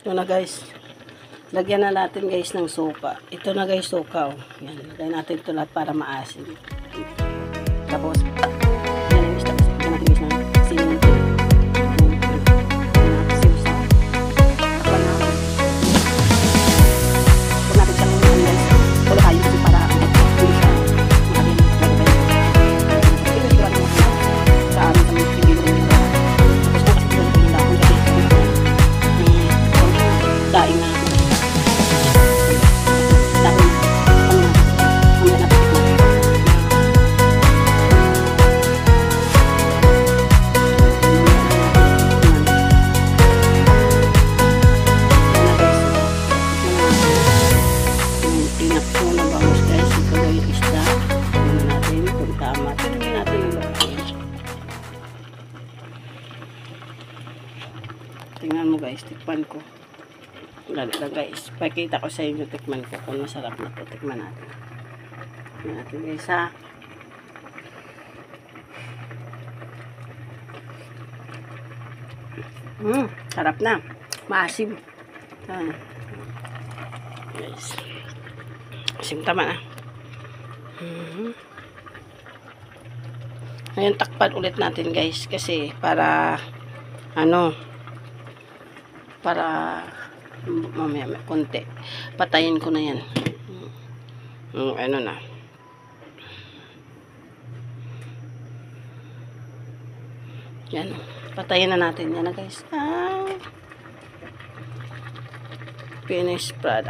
Ito na guys. Lagyan na natin guys ng suka. Ito na guys suka. Oh. Yan. Lagyan natin ito lahat para maasim. Tapos, yan yung tapos. Lagyan natin guys ng siling. Tingnan mo guys, tikman ko. Lalo guys, pakita ko sa inyo tikman ko kung masarap na to. Tikman natin. Tikman natin guys ha. Sarap na. Maasim. Guys. Asim tama na. Ngayon takpan ulit natin guys kasi para para mamaya konti patayin ko na yan. Ano na, yan, patayin na natin yan na guys. Finished product.